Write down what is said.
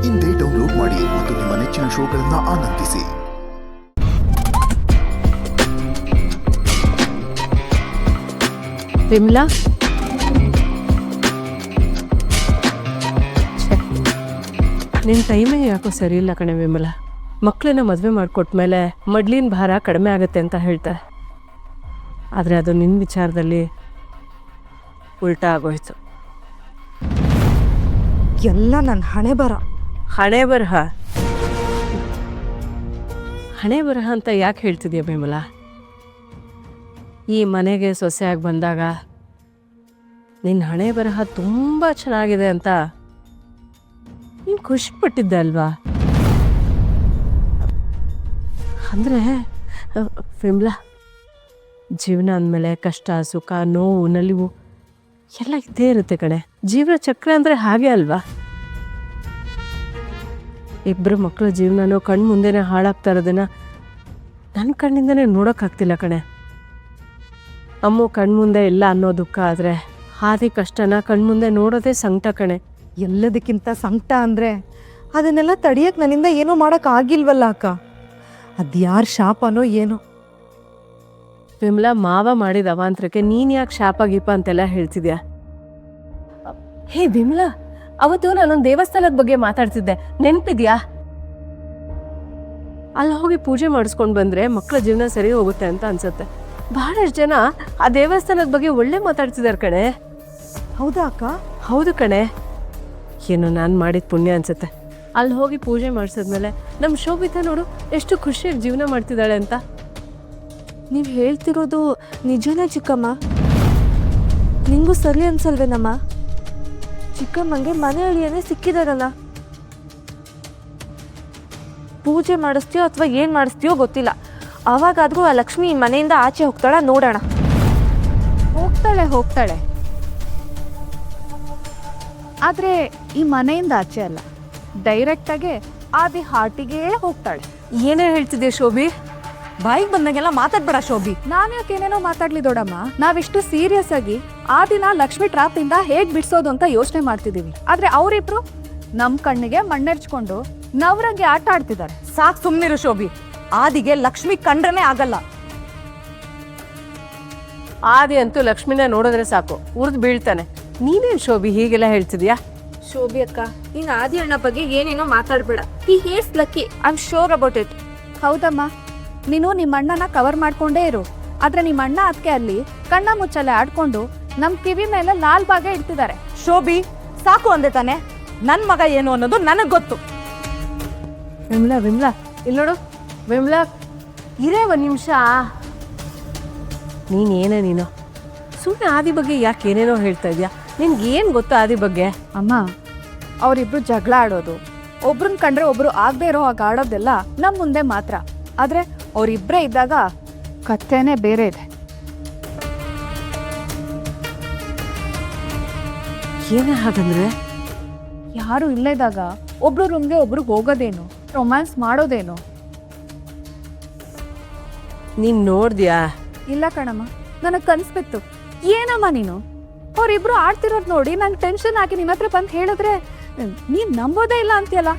ಇಂದೇ ಡೌನ್ಲೋಡ್ ಮಾಡಿ ಮತ್ತು ನಿಮ್ಮ ನೆಚ್ಚಿನ ಶೋಗಳನ್ನು ಆನಂದಿಸಿ. ವಿಮಲಾ, ನಿನ್ನ ಟೈಮೇ ಯಾಕೋ ಸರಿ ಇಲ್ಲ ಕಣೆ ವಿಮಲಾ. ಮಕ್ಕಳನ್ನ ಮದುವೆ ಮಾಡಿಕೊಟ್ಮೇಲೆ ಮಡ್ಲಿನ ಭಾರ ಕಡಿಮೆ ಆಗುತ್ತೆ ಅಂತ ಹೇಳ್ತಾರೆ. ಆದರೆ ಅದು ನಿನ್ನ ವಿಚಾರದಲ್ಲಿ ಉಲ್ಟಾ ಆಗೋಯ್ತು. ಎಲ್ಲ ನನ್ನ ಹಣೆ ಬರಹ ಅಂತ ಯಾಕೆ ಹೇಳ್ತಿದ್ಯಾ ವಿಮಲಾ? ಈ ಮನೆಗೆ ಸೊಸೆಯಾಗಿ ಬಂದಾಗ ನಿನ್ನ ಹಣೆ ಬರಹ ತುಂಬ ಚೆನ್ನಾಗಿದೆ ಅಂತ ನೀನು ಖುಷಿ ಪಟ್ಟಿದ್ದೆ ಅಲ್ವಾ? ಅಂದರೆ ವಿಮಲಾ, ಜೀವನ ಅಂದಮೇಲೆ ಕಷ್ಟ, ಸುಖ, ನೋವು, ನಲಿವು ಎಲ್ಲ ಇದ್ದೇ ಇರುತ್ತೆ ಕಣೆ. ಜೀವನ ಚಕ್ರ ಅಂದರೆ ಹಾಗೆ ಅಲ್ವಾ? ಇಬ್ಬರು ಮಕ್ಕಳ ಜೀವನನೂ ಕಣ್ಣು ಮುಂದೆನೇ ಹಾಳಾಗ್ತಾ ಇರೋದನ್ನ ನನ್ನ ಕಣ್ಣಿಂದನೇ ನೋಡೋಕ್ಕಾಗ್ತಿಲ್ಲ ಕಣೆ. ಅಮ್ಮ ಕಣ್ಮುಂದೆ ಇಲ್ಲ ಅನ್ನೋ ದುಃಖ ಆದರೆ ಹಾದಿ ಕಷ್ಟನ ಕಣ್ಮುಂದೆ ನೋಡೋದೇ ಸಂಕಟ ಕಣೆ. ಎಲ್ಲದಕ್ಕಿಂತ ಸಂಕಟ ಅಂದರೆ ಅದನ್ನೆಲ್ಲ ತಡಿಯಕ್ಕೆ ನನ್ನಿಂದ ಏನೂ ಮಾಡೋಕ್ಕಾಗಿಲ್ವಲ್ಲ ಅಕ್ಕ. ಅದು ಯಾರು ಶಾಪನೋ ಏನೋ. ವಿಮಲಾ, ಮಾವ ಮಾಡಿದ ಅವಾಂತರಕ್ಕೆ ನೀನು ಯಾಕೆ ಶಾಪ ಗೀಪ ಅಂತೆಲ್ಲ ಹೇಳ್ತಿದ್ಯಾ? ಹೇ ವಿಮಲಾ, ಅವತ್ತು ನಾನೊಂದು ದೇವಸ್ಥಾನದ ಬಗ್ಗೆ ಮಾತಾಡ್ತಿದ್ದೆ, ನೆನಪಿದ್ಯಾ? ಅಲ್ಲಿ ಹೋಗಿ ಪೂಜೆ ಮಾಡಿಸ್ಕೊಂಡು ಬಂದರೆ ಮಕ್ಕಳ ಜೀವನ ಸರಿ ಹೋಗುತ್ತೆ ಅಂತ ಅನ್ಸುತ್ತೆ. ಬಹಳಷ್ಟು ಜನ ಆ ದೇವಸ್ಥಾನದ ಬಗ್ಗೆ ಒಳ್ಳೆ ಮಾತಾಡ್ತಿದ್ದಾರೆ ಕಣೆ. ಹೌದಾ ಅಕ್ಕ? ಹೌದು ಕಣೆ. ಏನು ನಾನು ಮಾಡಿದ ಪುಣ್ಯ ಅನ್ಸುತ್ತೆ. ಅಲ್ಲಿ ಹೋಗಿ ಪೂಜೆ ಮಾಡಿಸಿದ್ಮೇಲೆ ನಮ್ಮ ಶೋಭಿತಾ ನೋಡು ಎಷ್ಟು ಖುಷಿಯಾಗಿ ಜೀವನ ಮಾಡ್ತಿದ್ದಾಳೆ ಅಂತ. ನೀವು ಹೇಳ್ತಿರೋದು ನಿಜನೇ ಚಿಕ್ಕಮ್ಮ? ನಿಂಗೂ ಸರಿ ಅನ್ಸಲ್ವೇನಮ್ಮ? ಚಿಕ್ಕಮ್ಮಂಗೆ ಮನೆ ಅಳಿಯನೇ ಸಿಕ್ಕಿದಾರಲ್ಲ. ಪೂಜೆ ಮಾಡಿಸ್ತೀಯೋ ಅಥವಾ ಏನು ಮಾಡಿಸ್ತೀಯೋ ಗೊತ್ತಿಲ್ಲ. ಅವಾಗಾದರೂ ಆ ಲಕ್ಷ್ಮಿ ಈ ಮನೆಯಿಂದ ಆಚೆ ಹೋಗ್ತಾಳ ನೋಡೋಣ. ಹೋಗ್ತಾಳೆ ಆದರೆ ಈ ಮನೆಯಿಂದ ಆಚೆ ಅಲ್ಲ, ಡೈರೆಕ್ಟಾಗೆ ಆದಿ ಹಾರ್ಟಿಗೆ ಹೋಗ್ತಾಳೆ. ಏನೇ ಹೇಳ್ತಿದ್ದೆ ಶೋಭಿ? ಬಾಯಿಗೆ ಬಂದಾಗೆಲ್ಲ ಮಾತಾಡ್ಬೇಡ ಶೋಭಿ. ನಾನು ಯಾಕೆ ಏನೇನೋ ಮಾತಾಡ್ಲಿ ದೊಡ್ಡಮ್ಮ. ನಾವಿಷ್ಟು ಸೀರಿಯಸ್ ಆಗಿ ಆ ದಿನ ಲಕ್ಷ್ಮಿ ಟ್ರಾಪ್ ಇಂದ ಹೇಗ್ ಬಿಡ್ಸೋದು ಅಂತ ಯೋಚನೆ ಮಾಡ್ತಿದೀವಿ. ಆದ್ರೆ ಅವರಿಬ್ರು ನಮ್ ಕಣ್ಣಿಗೆ ಮಣ್ಣೆರ್ಚ್ಕೊಂಡು ನವರಂಗೆ ಆಟ ಆಡ್ತಿದ್ದಾರೆ. ಸಾಕು ಸುಮ್ಮನಿರು ಶೋಭಿ. ಆದಿಗೆ ಲಕ್ಷ್ಮಿ ಕಂಡ್ರನೇ ಆಗಲ್ಲ. ಆದಿ ಅಂತೂ ಲಕ್ಷ್ಮಿನ ನೋಡಿದ್ರೆ ಸಾಕು ಉರಿದು ಬೀಳ್ತಾನೆ. ನೀನೇನು ಶೋಭಿ ಹೀಗೆಲ್ಲ ಹೇಳ್ತಿದ್ಯಾ? ಶೋಭಿ ಅಕ್ಕ, ನೀನ್ ಆದಿ ಅಣ್ಣ ಬಗ್ಗೆ ಏನೇನೋ ಮಾತಾಡ್ಬೇಡ. He hates Lucky, I am sure about it. ಹೌದಮ್ಮ, ನೀನು ನಿಮ್ಮ ಅಣ್ಣನ ಕವರ್ ಮಾಡ್ಕೊಂಡೇ ಇರು. ಆದ್ರೆ ನಿಮ್ಮ ಅಣ್ಣ ಅದಕ್ಕೆ ಅಲ್ಲಿ ಕಣ್ಣ ಮುಚ್ಚಲೆ ಆಡ್ಕೊಂಡು ನಮ್ ಕಿವಿ ಮೇಲೆ ಲಾಲ್ ಭಾಗ ಇಡ್ತಿದ್ದಾರೆ. ಶೋಭಿ, ಸಾಕು ಅಂದೆ ತಾನೆ. ನನ್ ಮಗ ಏನು ಅನ್ನೋದು ನನಗ್ ಗೊತ್ತು. ವಿಮಲಾ, ಇಲ್ಲಿ ನೋಡು ವಿಮಲಾ, ಇರೇ ಒಂದು ನಿಮಿಷ. ನೀನು ಸುಮ್ಮನೆ ಆದಿ ಬಗ್ಗೆ ಯಾಕೆ ಏನೇನೋ ಹೇಳ್ತಾ ಇದೆಯಾ? ನಿನ್ಗೇನು ಗೊತ್ತು ಆದಿ ಬಗ್ಗೆ? ಅಮ್ಮ, ಅವರಿಬ್ರು ಜಗಳ ಆಡೋದು, ಒಬ್ರನ್ನ ಕಂಡ್ರೆ ಒಬ್ರು ಆಗದೆ ಇರೋ ಹಾಗೆ ಆಡೋದೆಲ್ಲ ನಮ್ ಮುಂದೆ ಮಾತ್ರ. ಆದ್ರೆ ಅವರಿಬ್ಬರೇ ಇದ್ದಾಗ ಕಥೆನೇ ಬೇರೆ ಇದೆ. ಏನೇ ಹಾಗಂದ್ರೆ? ಯಾರು ಇಲ್ಲದಾಗ ಒಬ್ರು ರೂಮ್ಗೆ ಒಬ್ರು ಹೋಗೋದೇನು, ರೊಮ್ಯಾನ್ಸ್ ಮಾಡೋದೇನು? ನೀನ್ ನೋಡ್ದ್ಯಾ? ಇಲ್ಲ ಕಣಮ್ಮ, ನನಗೆ ಕನ್ಸ್ಬಿತ್ತು. ಏನಮ್ಮ ನೀನು ಅವರಿಬ್ರು ಆಡ್ತಿರೋದು ನೋಡಿ ನಂಗೆ ಟೆನ್ಷನ್ ಆಗಿ ನಿನ್ನ ಹತ್ರ ಬಂದು ಹೇಳಿದ್ರೆ ನೀನ್ ನಂಬೋದೇ ಇಲ್ಲ ಅಂತೀಯಲ್ಲ.